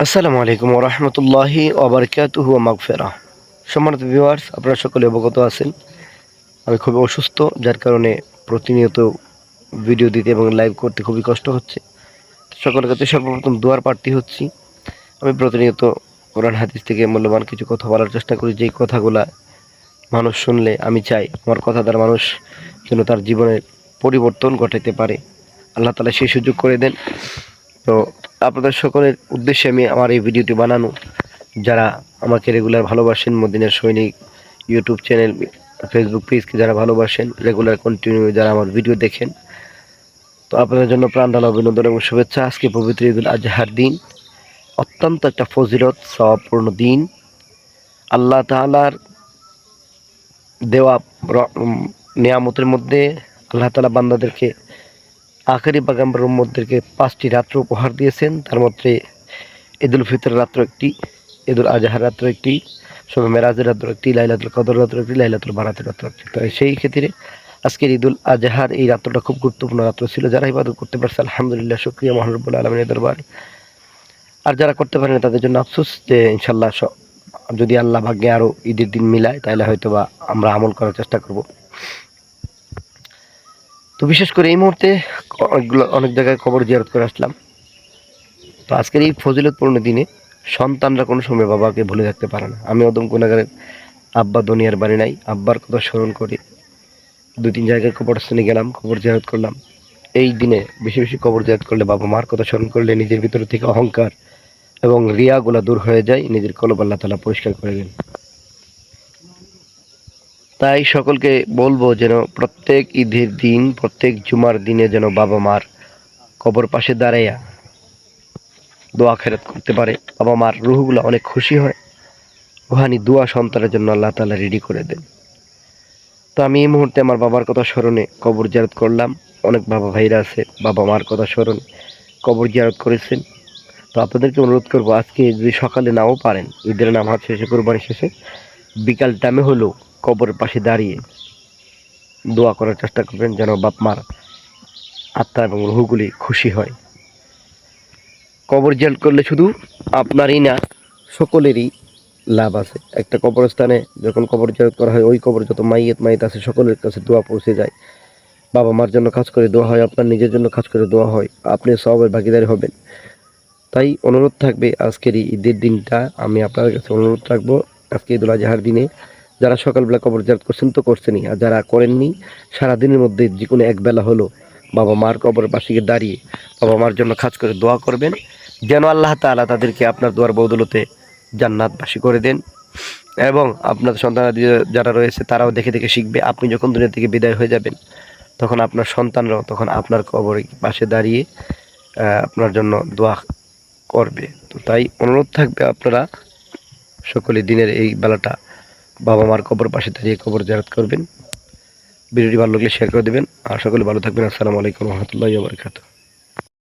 আসসালামু আলাইকুম ওয়া রাহমাতুল্লাহি ওয়া বারাকাতুহু ওয়া মাগফিরাহ। সম্মানিত ভিউয়ার্স, আপনারা সকলে অবগত আছেন আমি খুবই অসুস্থ, যার কারণে প্রতিনিয়ত ভিডিও দিতে এবং লাইভ করতে খুবই কষ্ট হচ্ছে। সকলের কাছে সর্বপ্রথম দোয়ার প্রার্থী হচ্ছি। আমি প্রতিনিয়ত কোরআন হাদিস থেকে মূল্যবান কিছু কথা বলার চেষ্টা করি, যেই কথাগুলা মানুষ শুনলে আমি চাই আমার কথা দ্বারা মানুষ যেন তার জীবনের পরিবর্তন ঘটাতে পারে। আল্লাহ তাআলা সেই সুযোগ করে দেন। তো আপনাদের সকলের উদ্দেশ্যে আমি আমার এই ভিডিওটি বানানো। যারা আমাকে রেগুলার ভালোবাসেন, মদিনার সৈনিক ইউটিউব চ্যানেল, ফেসবুক পেজকে যারা ভালোবাসেন, রেগুলার কন্টিনিউ যারা আমার ভিডিও দেখেন, তো আপনাদের জন্য প্রাণঢালা অভিনন্দন এবং শুভেচ্ছা। আজকে পবিত্র ঈদুল আজহার দিন, অত্যন্ত একটা ফজিলত সওয়াবপূর্ণ দিন। আল্লাহ তাআলার দেওয়া নিয়ামতের মধ্যে আল্লাহ তাআলা বান্দাদেরকে আখেরি পাগাম্বার উম্মতদেরকে 5টি রাত্র উপহার দিয়েছেন। তার মধ্যে ঈদুল ফিতর রাত্র একটি, ঈদুল আজহার রাত্র একটি, শবে মেরাজের রাত্র একটি, লাইলাতুল কদর রাত্র একটি, লাইলাতুল বারাতের রাত্র একটি। তো সেই ক্ষেত্রে আজকের ঈদুল আজহার এই রাত্রটা খুব গুরুত্বপূর্ণ রাত্র ছিল। যারা ইবাদত করতে পারছে আলহামদুলিল্লাহ, শুকরিয়া মহান রব্বুল আলামিনের দরবারে। আর যারা করতে পারেন তাদের জন্য আফসোস, যে ইনশাল্লাহ যদি আল্লাহ ভাগ্যে আরও ঈদের দিন মিলায় তাহলে হয়তো বা আমরা আমল করার চেষ্টা করব। তো বিশেষ করে এই মুহূর্তে অনেক জায়গায় কবর জিয়ারত করে আসলাম। তো আজকের এই ফজিলতপূর্ণ দিনে সন্তানরা কোনো সময় বাবাকে ভুলে থাকতে পারে না। আমি অদম গুনাহগারের আব্বা দুনিয়ার বাড়ি নাই, আব্বার কথা স্মরণ করে 2-3 জায়গায় কবরস্থানে গেলাম, কবর জিয়ারত করলাম। এই দিনে বেশি বেশি কবর জিয়ারত করলে, বাবা মার কথা স্মরণ করলে নিজের ভিতর থেকে অহংকার এবং রিয়াগুলা দূর হয়ে যায়, নিজের কলব আল্লাহ তাআলা পরিষ্কার করে দেন। তাই সকলকে বলবো যেন প্রত্যেক ঈদের দিন, প্রত্যেক জুমার দিনে যেন বাবা মার কবর পাশে দাঁড়াইয়া দোয়া খেরাত করতে পারে। বাবা মার রুহগুলো অনেক খুশি হয়, রুহানি দোয়া সন্তানের জন্য আল্লাহ তাআলা রেডি করে দেন। তো আমি এই মুহূর্তে আমার বাবার কথা স্মরণে কবর জিয়ারত করলাম। অনেক বাবা ভাইরা আছে বাবা মার কথা স্মরণে কবর জিয়ারত করেছেন। তো আপনাদেরকে অনুরোধ করবো, আজকে যদি সকালে নাও পারেন, ঈদের নামাজ শেষে, কোরবানি শেষে বিকাল টাইমে হলেও কবরের পাশে দাঁড়িয়ে দোয়া করার চেষ্টা করবেন, যেন বাপ মার আত্মা এবং রুহগুলি খুশি হয়। কবর জিয়ারত করলে শুধু আপনারই না, সকলেরই লাভ আছে। একটা কবরস্থানে যখন কবর জিয়ারত করা হয়, ওই কবর যত মাইয়িত আছে সকলের কাছে দোয়া পৌঁছে যায়। বাবা মার জন্য কাজ করে দোয়া হয়, আপনার নিজের জন্য কাজ করে দোয়া হয়, আপনি সওয়াবের ভাগীদার হবেন। তাই অনুরোধ থাকবে, আজকের এই ঈদের দিনটা আমি আপনাদের কাছে অনুরোধ রাখবো, আজকে ঈদুল আজহার দিনে যারা সকালবেলা কবর জিয়ারত করছেন তো করছেনই, আর যারা করেননি সারাদিনের মধ্যে যে কোনো একবেলা হলো বাবা মার কবরের পাশে গিয়ে দাঁড়িয়ে বাবা মার জন্য কাজ করে দোয়া করবেন, যেন আল্লাহ তাআলা তাদেরকে আপনার দোয়ার বদৌলতে জান্নাতবাসী করে দেন। এবং আপনার সন্তানাদি যারা রয়েছে তারাও দেখে দেখে শিখবে। আপনি যখন দুনিয়া থেকে বিদায় হয়ে যাবেন, তখন আপনার সন্তানরাও তখন আপনার কবরের পাশে দাঁড়িয়ে আপনার জন্য দোয়া করবে। তো তাই অনুরোধ থাকবে, আপনারা সকলে দিনের এই বেলাটা বাবা মার কবর পাশে দাঁড়িয়ে কবর জিয়ারত করবেন। ভিডিওটি ভালো লাগলে শেয়ার করে দেবেন। আর সকলে ভালো থাকবেন। আসসালামু আলাইকুম ওয়া রাহমাতুল্লাহি ওয়া বারাকাতুহু।